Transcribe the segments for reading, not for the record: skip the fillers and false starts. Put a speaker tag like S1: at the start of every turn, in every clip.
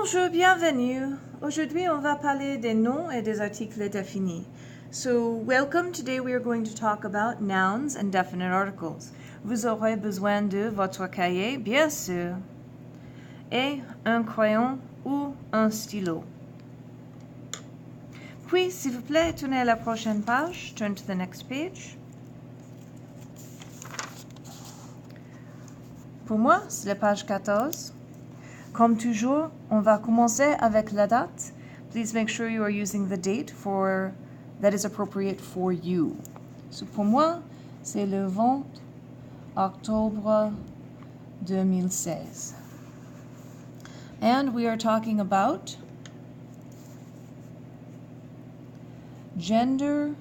S1: Bonjour, bienvenue. Aujourd'hui, on va parler des noms et des articles définis. So, welcome. Today we are going to talk about nouns and definite articles. Vous aurez besoin de votre cahier, bien sûr, et un crayon ou un stylo. Puis, s'il vous plaît, tournez à la prochaine page. Turn to the next page. Pour moi, c'est la page 14. Comme toujours, on va commencer avec la date. Please make sure you are using the date that is appropriate for you. So pour moi, c'est le 20 octobre 2016. And we are talking about gender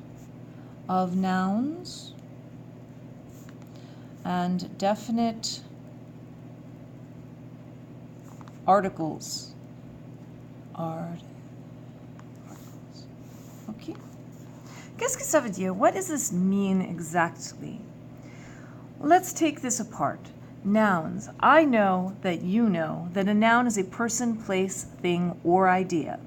S1: of nouns and definite articles. Articles. Okay. Qu'est-ce que ça veut dire? What does this mean exactly? Let's take this apart. Nouns. I know that you know that a noun is a person, place, thing, or idea.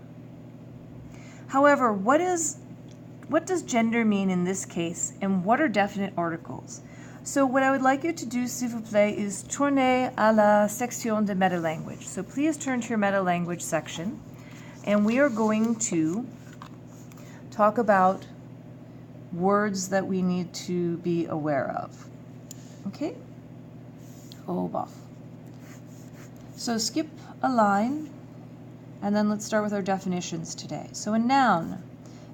S1: However, what does gender mean in this case, and what are definite articles? So what I would like you to do, s'il vous plaît, is tourner à la section de meta-language. So please turn to your meta-language section, and we are going to talk about words that we need to be aware of. Okay? Hold off. So skip a line, and then let's start with our definitions today. So a noun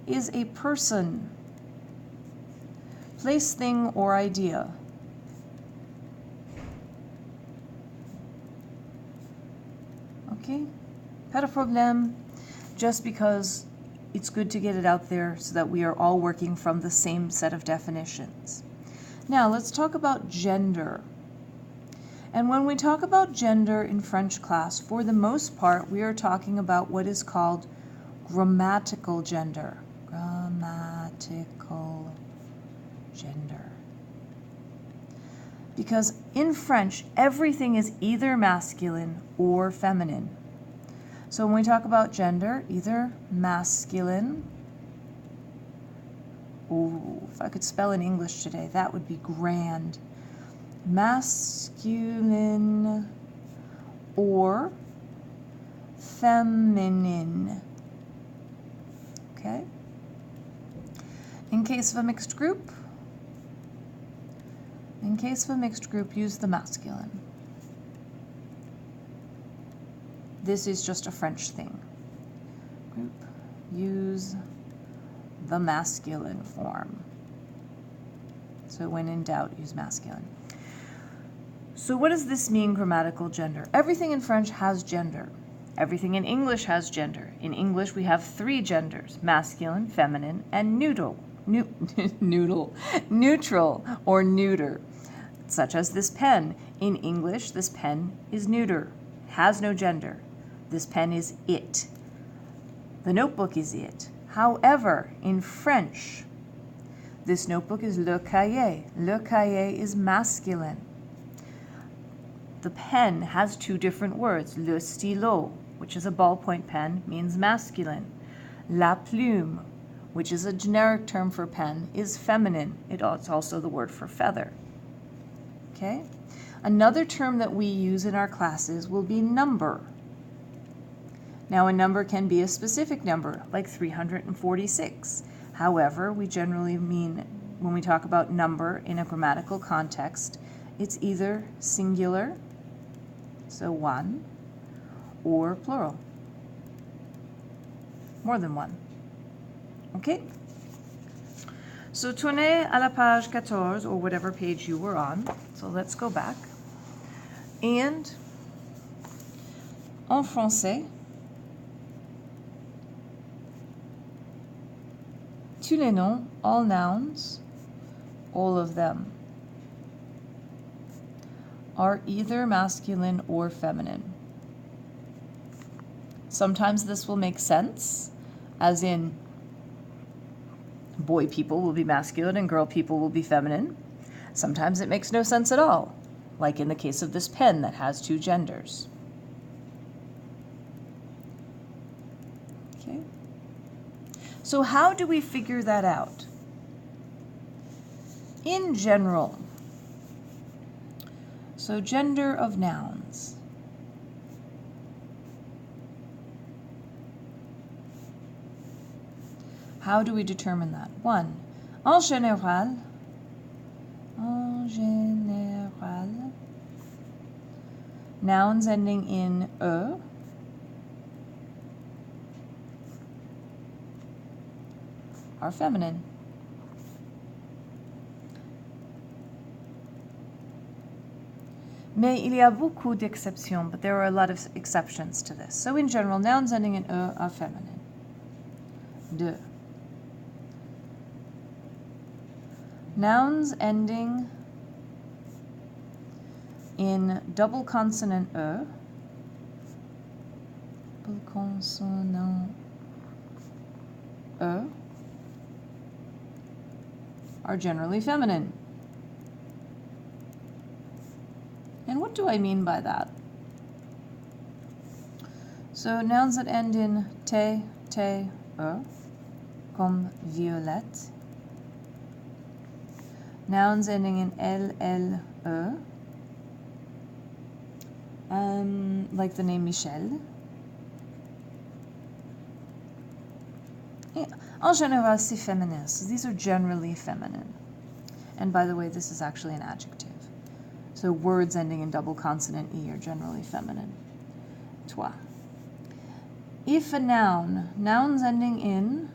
S1: is a person, place, thing, or idea. Okay, pas de problème, just because it's good to get it out there so that we are all working from the same set of definitions. Now, let's talk about gender. And when we talk about gender in French class, for the most part, we are talking about what is called grammatical gender. Grammatical gender. Because in French, everything is either masculine or feminine. So when we talk about gender, either masculine, oh, if I could spell in English today, that would be grand. Masculine or feminine. Okay? In case of a mixed group, use the masculine. This is just a French thing. Group, use the masculine form. So when in doubt, use masculine. So what does this mean, grammatical gender? Everything in French has gender. Everything in English has gender. In English, we have 3 genders: masculine, feminine, and neutral or neuter. Such as this pen. In English, this pen is neuter, has no gender. This pen is it. The notebook is it. However, in French, this notebook is le cahier. Le cahier is masculine. The pen has 2 different words. Le stylo, which is a ballpoint pen, means masculine. La plume, which is a generic term for pen, is feminine. It's also the word for feather. Okay? Another term that we use in our classes will be number. Now, a number can be a specific number, like 346. However, we generally mean, when we talk about number in a grammatical context, it's either singular, so 1, or plural, more than 1. Okay? So tournez à la page 14, or whatever page you were on. So let's go back. And en français, tous les noms, all nouns, all of them, are either masculine or feminine. Sometimes this will make sense, as in boy people will be masculine and girl people will be feminine. Sometimes it makes no sense at all, like in the case of this pen that has 2 genders. So how do we figure that out? In general, so gender of nouns. How do we determine that? 1. En général, nouns ending in E are feminine. Mais il y a beaucoup d'exceptions, but there are a lot of exceptions to this. So in general, nouns ending in E are feminine. 2. Nouns ending in double consonant E, double consonant E, are generally feminine. And what do I mean by that? So nouns that end in te, e, comme violette. Nouns ending in l, e, like the name Michel. Et en général, c'est féminin. So these are generally feminine. And by the way, this is actually an adjective. So words ending in double consonant E are generally feminine. 3. If a noun, nouns ending in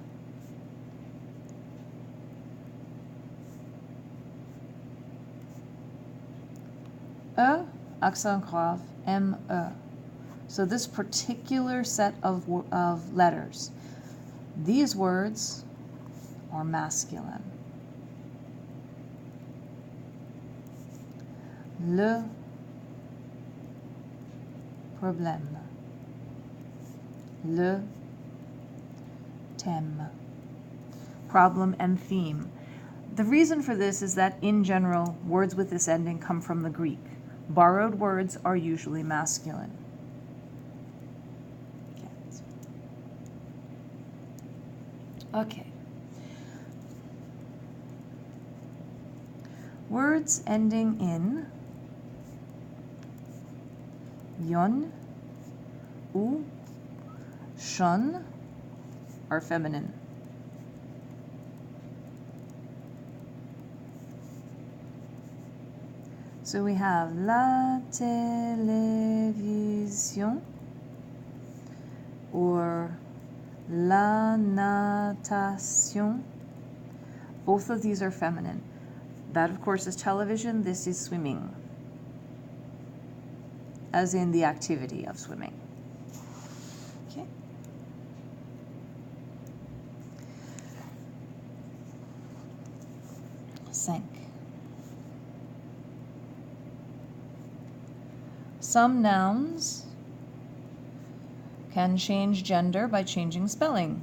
S1: E, accent grave, M-E. So this particular set of letters, these words are masculine. Le problème. Le thème. Problem and theme. The reason for this is that, in general, words with this ending come from the Greek. Borrowed words are usually masculine. Okay. Words ending in yon, ou, shun are feminine. So we have la télévision or la natation. Both of these are feminine. That, of course, is television. This is swimming, as in the activity of swimming. Okay. Cinq. Some nouns can change gender by changing spelling.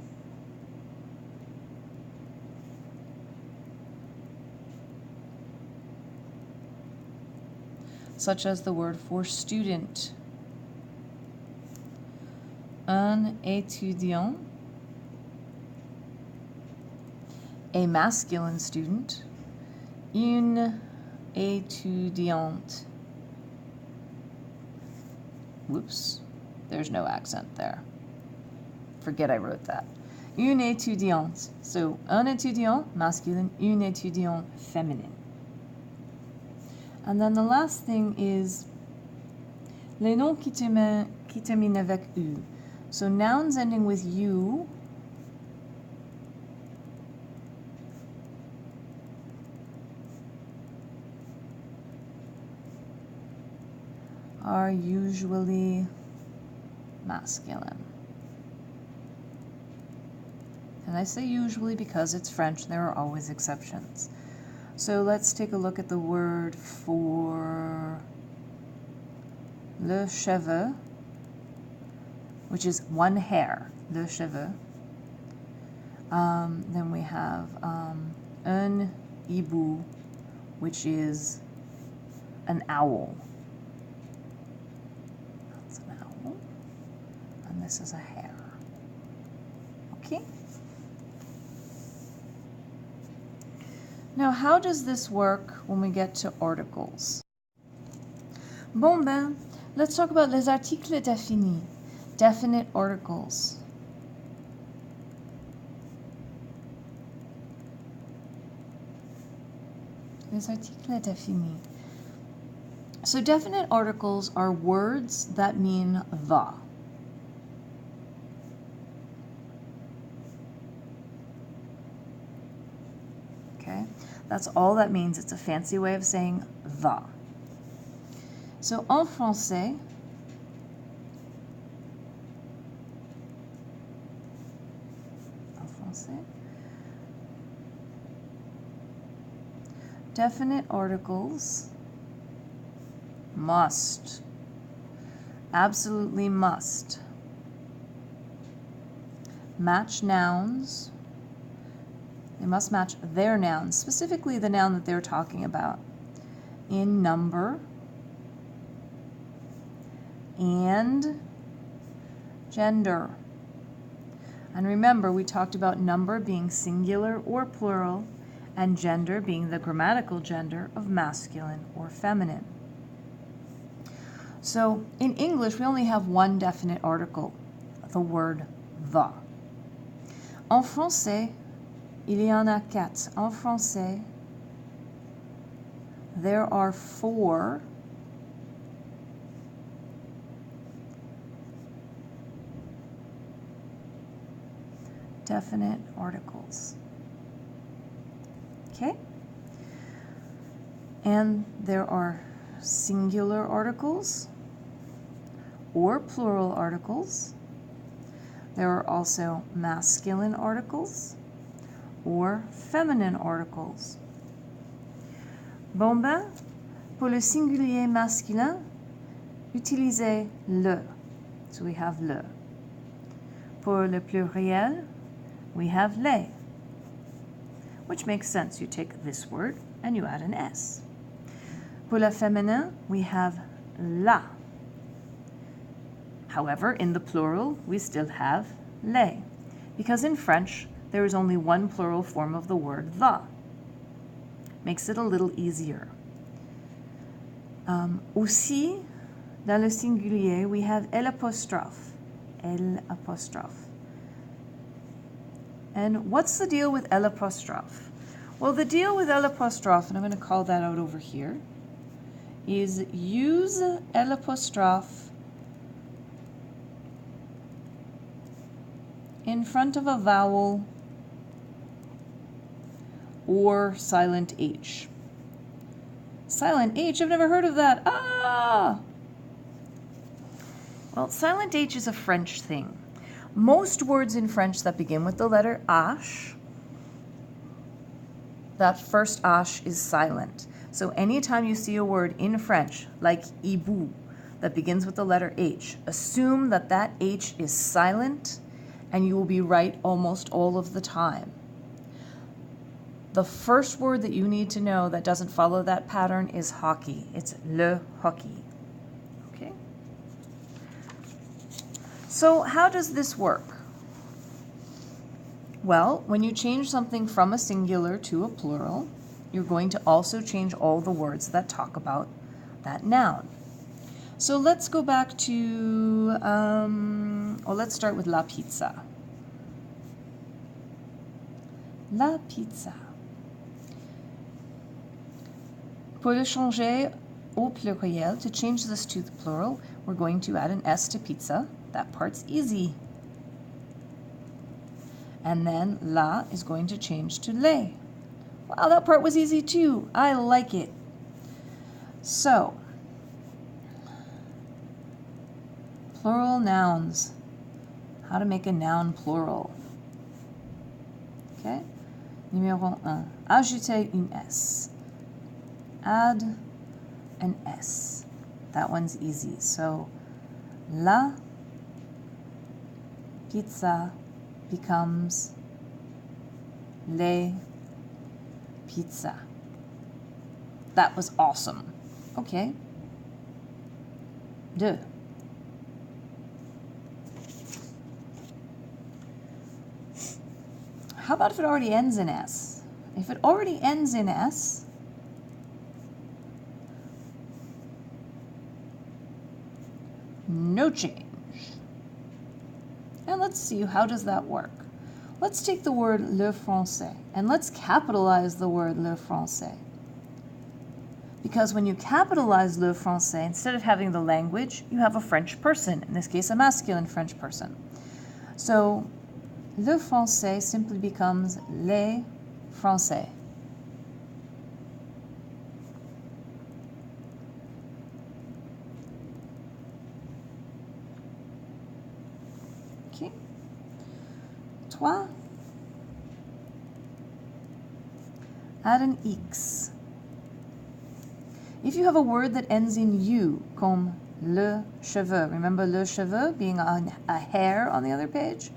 S1: Such as the word for student. Un étudiant, a masculine student. Une étudiante. Whoops, there's no accent there. Forget I wrote that. Une étudiante. So, un étudiant, masculine, une étudiante, feminine. And then the last thing is les noms qui terminent avec U. So nouns ending with U are usually masculine. And I say usually because it's French, there are always exceptions. So let's take a look at the word for le cheveu, which is one hair, le cheveu. Then we have un hibou, which is an owl. That's an owl. And this is a hair. Okay? Now, how does this work when we get to articles? Bon ben, let's talk about les articles définis, definite articles. Les articles définis. So definite articles are words that mean the. Okay, that's all that means. It's a fancy way of saying the. So en français, definite articles must, absolutely must, match nouns. They must match their nouns, specifically the noun that they're talking about, in number and gender. And remember, we talked about number being singular or plural, and gender being the grammatical gender of masculine or feminine. So in English, we only have one definite article, the word the. En français, il y en a quatre. En français, there are 4 definite articles. Okay? And there are singular articles or plural articles. There are also masculine articles or feminine articles. Bon ben, pour le singulier masculin, utilisez le. So we have le. Pour le pluriel, we have les, which makes sense. You take this word and you add an S. Pour le féminin, we have la. However, in the plural, we still have les, because in French, there is only one plural form of the word the. Makes it a little easier. Aussi, dans le singulier, we have l'apostrophe. L'apostrophe. And what's the deal with l'apostrophe? Well, the deal with l'apostrophe, and I'm going to call that out over here, is use l'apostrophe in front of a vowel or silent H. Silent H, I've never heard of that. Ah! Well, silent H is a French thing. Most words in French that begin with the letter H, that first H is silent. So anytime you see a word in French, like hibou, that begins with the letter H, assume that that H is silent, and you will be right almost all of the time. The first word that you need to know that doesn't follow that pattern is hockey. It's le hockey. Okay? So how does this work? Well, when you change something from a singular to a plural, you're going to also change all the words that talk about that noun. So let's go back to, let's start with la pizza. La pizza. Pour le changer au pluriel, to change this to the plural, we're going to add an S to pizza. That part's easy. And then la is going to change to les. Wow, that part was easy too. I like it. So, plural nouns. How to make a noun plural. Okay? Numéro 1. Ajouter une S. Add an S. That one's easy. So, la pizza becomes les pizza. That was awesome. Okay. 2. How about if it already ends in S? If it already ends in S, no change. And let's see, how does that work? Let's take the word le français and let's capitalize the word le français. Because when you capitalize le français, instead of having the language, you have a French person, in this case a masculine French person. So le français simply becomes les français. Okay. Toi, add an X. If you have a word that ends in U, comme le cheveu, remember le cheveu being a hair on the other page?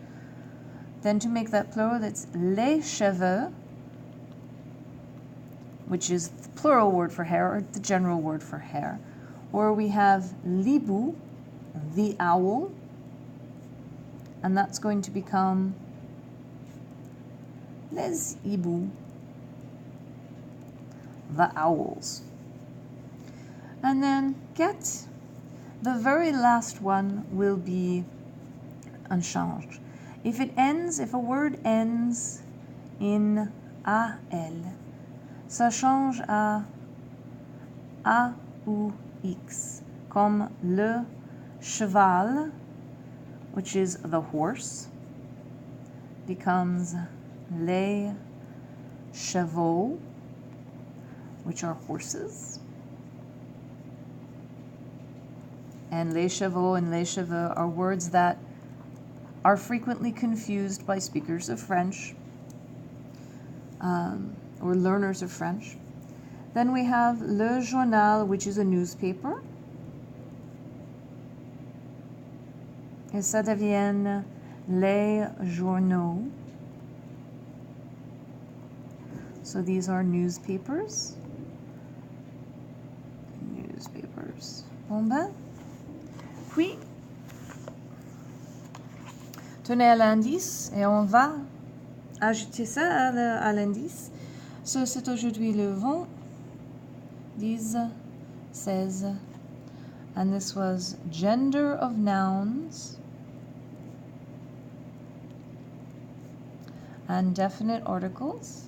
S1: Then to make that plural, that's les cheveux, which is the plural word for hair, or the general word for hair. Or we have l'hibou, the owl, and that's going to become les hiboux, the owls. And then get, the very last one will be unchanged. If a word ends in AL, ça change à A ou X, comme le cheval, which is the horse, becomes les chevaux, which are horses. And les chevaux and les cheveux are words that are frequently confused by speakers of French or learners of French. Then we have le journal, which is a newspaper. Et ça devient les journaux. So these are newspapers. Newspapers. Bon ben. Puis, tenez à l'indice et on va ajouter ça à l'indice. So c'est aujourd'hui le 20, 10, 16, and this was gender of nouns and definite articles.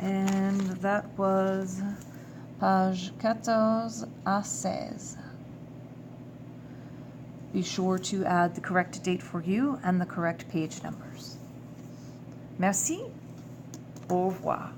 S1: And that was page 14 à 16. Be sure to add the correct date for you and the correct page numbers. Merci. Au revoir.